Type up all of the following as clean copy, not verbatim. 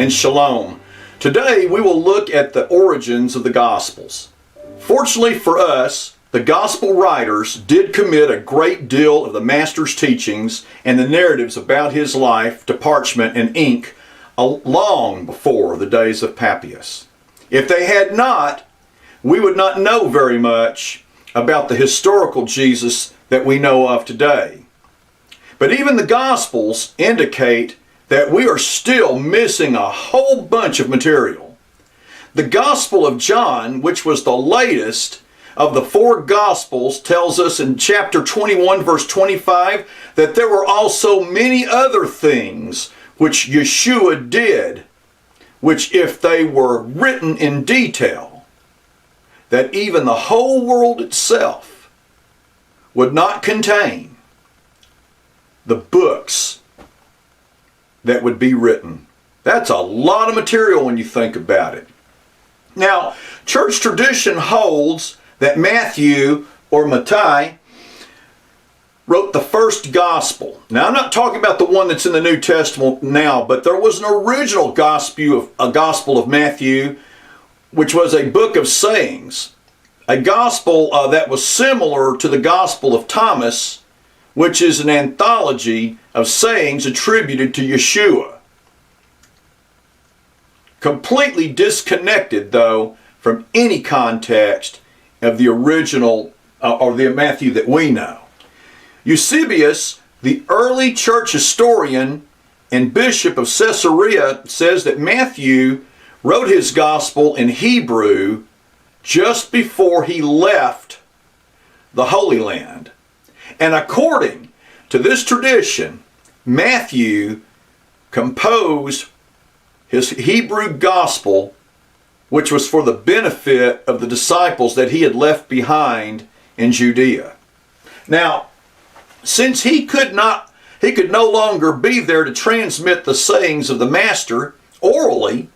and shalom. Today we will look at the origins of the Gospels. Fortunately for us, the Gospel writers did commit a great deal of the Master's teachings and the narratives about his life to parchment and ink long before the days of Papias. If they had not, we would not know very much about the historical Jesus that we know of today. But even the Gospels indicate that we are still missing a whole bunch of material. The Gospel of John, which was the latest of the four Gospels, tells us in chapter 21, verse 25, that there were also many other things which Yeshua did, which if they were written in detail, that even the whole world itself would not contain the books that would be written. That's a lot of material when you think about it. Now, church tradition holds that Matthew, or Mattai, wrote the first gospel. Now, I'm not talking about the one that's in the New Testament now, but there was an original gospel of Matthew, which was a book of sayings. A gospel that was similar to the Gospel of Thomas, which is an anthology of sayings attributed to Yeshua. Completely disconnected, though, from any context of the original or the Matthew that we know. Eusebius, the early church historian and bishop of Caesarea, says that Matthew wrote his gospel in Hebrew just before he left the Holy Land. And according to this tradition, Matthew composed his Hebrew gospel, which was for the benefit of the disciples that he had left behind in Judea. Now, since he could no longer be there to transmit the sayings of the Master orally,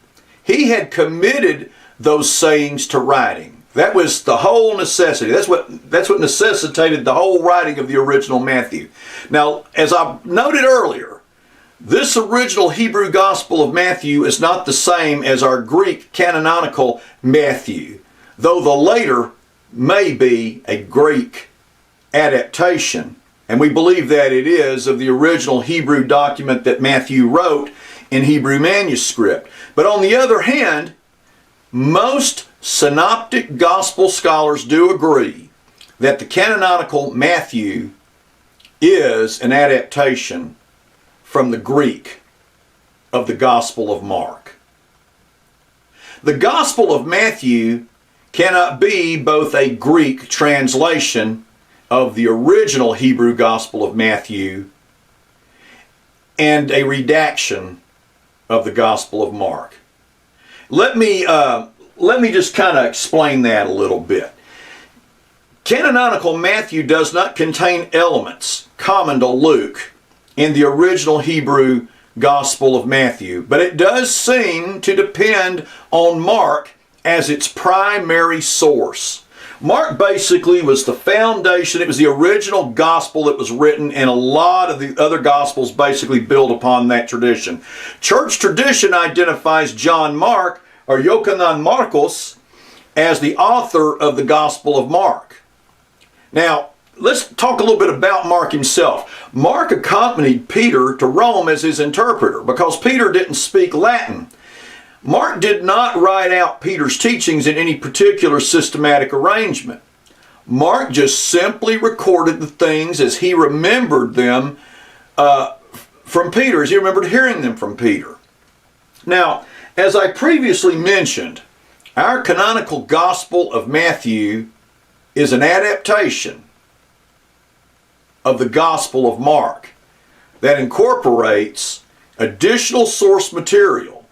he had committed those sayings to writing. That was the whole necessity. That's what necessitated the whole writing of the original Matthew. Now, as I noted earlier, this original Hebrew Gospel of Matthew is not the same as our Greek canonical Matthew, though the later may be a Greek adaptation, and we believe that it is, of the original Hebrew document that Matthew wrote in Hebrew manuscript. But on the other hand, most synoptic gospel scholars do agree that the canonical Matthew is an adaptation from the Greek of the Gospel of Mark. The Gospel of Matthew cannot be both a Greek translation of the original Hebrew Gospel of Matthew and a redaction of the Gospel of Mark. Let me just kind of explain that a little bit. Canonical Matthew does not contain elements common to Luke in the original Hebrew Gospel of Matthew, but it does seem to depend on Mark as its primary source. Mark basically was the foundation. It was the original gospel that was written, and a lot of the other gospels basically build upon that tradition. Church tradition identifies John Mark, or Yochanan Marcos, as the author of the Gospel of Mark. Now, let's talk a little bit about Mark himself. Mark accompanied Peter to Rome as his interpreter because Peter didn't speak Latin. Mark did not write out Peter's teachings in any particular systematic arrangement. Mark just simply recorded the things as he remembered them from Peter, as he remembered hearing them from Peter. Now, as I previously mentioned, our canonical Gospel of Matthew is an adaptation of the Gospel of Mark that incorporates additional source material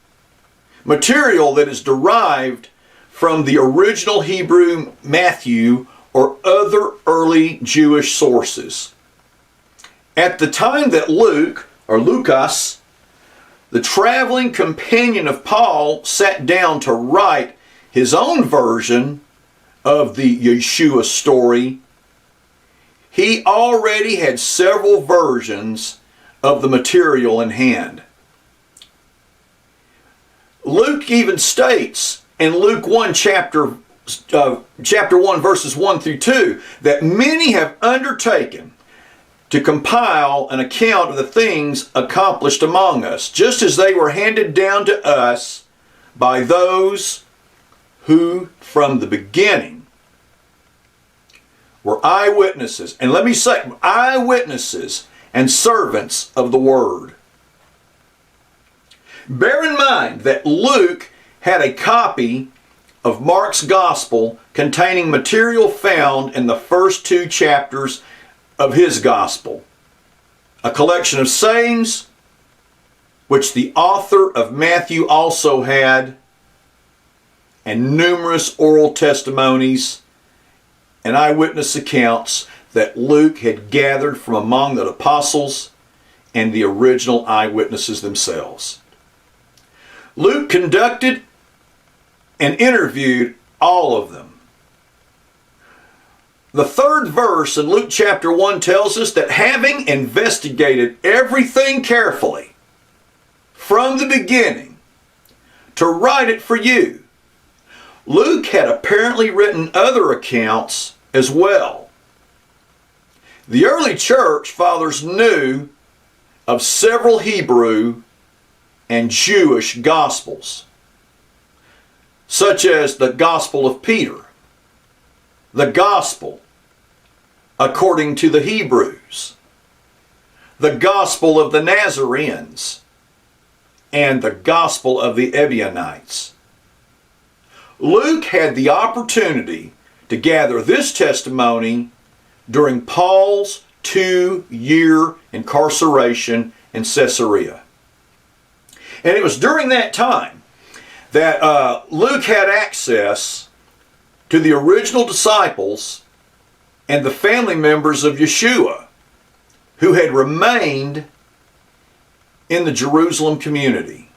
that is derived from the original Hebrew Matthew or other early Jewish sources. At the time that Luke, or Lucas, the traveling companion of Paul, sat down to write his own version of the Yeshua story, he already had several versions of the material in hand. Luke even states in Luke 1 chapter 1 verses 1 through 2 that many have undertaken to compile an account of the things accomplished among us, just as they were handed down to us by those who from the beginning were eyewitnesses. And let me say, eyewitnesses and servants of the word. Bear in mind that Luke had a copy of Mark's gospel containing material found in the first 2 chapters of his gospel. A collection of sayings, which the author of Matthew also had, and numerous oral testimonies and eyewitness accounts that Luke had gathered from among the apostles and the original eyewitnesses themselves. Luke conducted and interviewed all of them. The 3rd verse in Luke chapter 1 tells us that having investigated everything carefully from the beginning to write it for you, Luke had apparently written other accounts as well. The early church fathers knew of several Hebrew and Jewish gospels, such as the Gospel of Peter, the Gospel according to the Hebrews, the Gospel of the Nazarenes, and the Gospel of the Ebionites. Luke had the opportunity to gather this testimony during Paul's 2-year incarceration in Caesarea. And it was during that time that Luke had access to the original disciples and the family members of Yeshua who had remained in the Jerusalem community.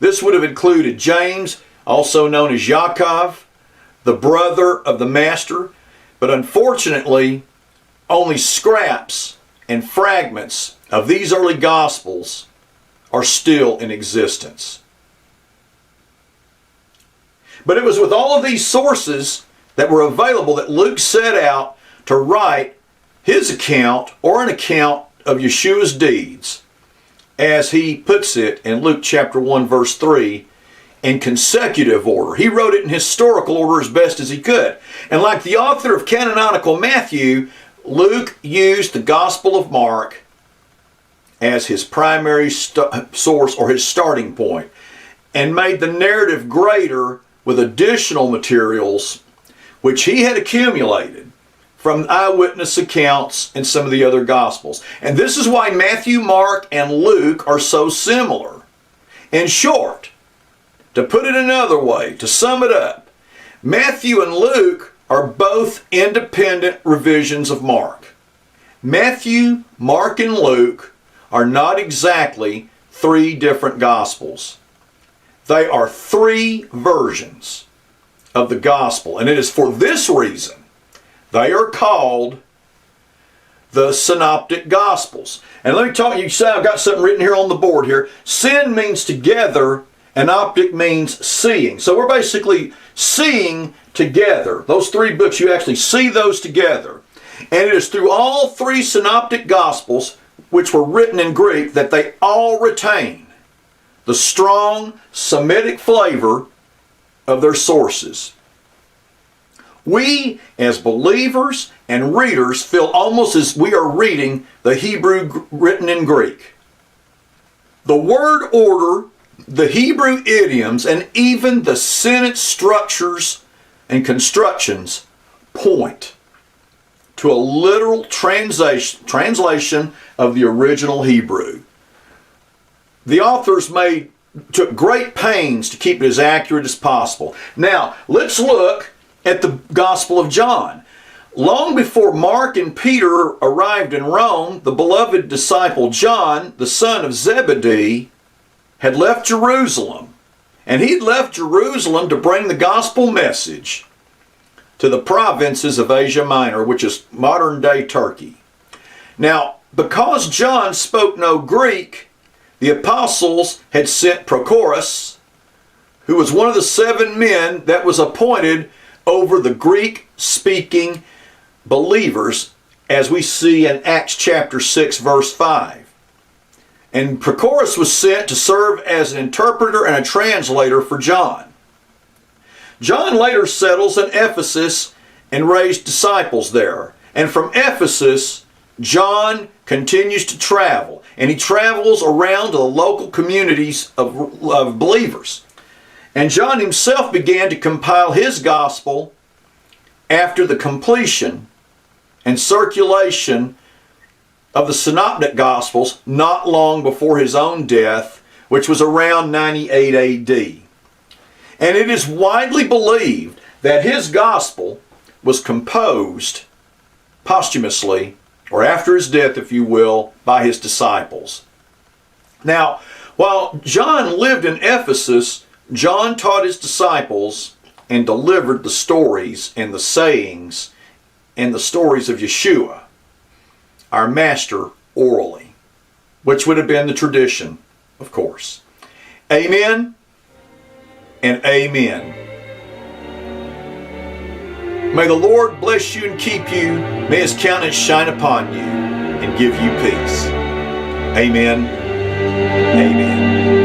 This would have included James, also known as Yaakov, the brother of the Master, but unfortunately only scraps and fragments of these early Gospels are still in existence. But it was with all of these sources that were available that Luke set out to write his account, or an account of Yeshua's deeds, as he puts it in Luke chapter 1 verse 3, in consecutive order. He wrote it in historical order as best as he could. And like the author of canonical Matthew, Luke used the Gospel of Mark as his primary source, or his starting point, and made the narrative greater with additional materials which he had accumulated from eyewitness accounts in some of the other Gospels. And this is why Matthew, Mark, and Luke are so similar. In short, to put it another way, to sum it up, Matthew and Luke are both independent revisions of Mark. Matthew, Mark, and Luke are not exactly 3 different Gospels. They are 3 versions of the Gospel, and it is for this reason they are called the Synoptic Gospels. And let me talk, you say I've got something written here on the board here. Syn means together, and optic means seeing. So we're basically seeing together. Those 3 books, you actually see those together. And it is through all 3 Synoptic Gospels, which were written in Greek, that they all retain the strong Semitic flavor of their sources. We, as believers and readers, feel almost as we are reading the Hebrew written in Greek. The word order, the Hebrew idioms, and even the sentence structures and constructions point to a literal translation of the original Hebrew. The authors took great pains to keep it as accurate as possible. Now, let's look at the Gospel of John. Long before Mark and Peter arrived in Rome, the beloved disciple John, the son of Zebedee, had left Jerusalem. And he'd left Jerusalem to bring the gospel message to the provinces of Asia Minor, which is modern-day Turkey. Now, because John spoke no Greek, the apostles had sent Prochorus, who was one of the 7 men that was appointed over the Greek-speaking believers, as we see in Acts chapter 6, verse 5. And Prochorus was sent to serve as an interpreter and a translator for John. John later settles in Ephesus and raised disciples there. And from Ephesus, John continues to travel, and he travels around to the local communities of believers. And John himself began to compile his gospel after the completion and circulation of the synoptic gospels not long before his own death, which was around 98 AD. And it is widely believed that his gospel was composed posthumously, or after his death, if you will, by his disciples. Now, while John lived in Ephesus, John taught his disciples and delivered the stories and the sayings and the stories of Yeshua, our master, orally, which would have been the tradition, of course. Amen and amen. May the Lord bless you and keep you. May His countenance shine upon you and give you peace. Amen. Amen.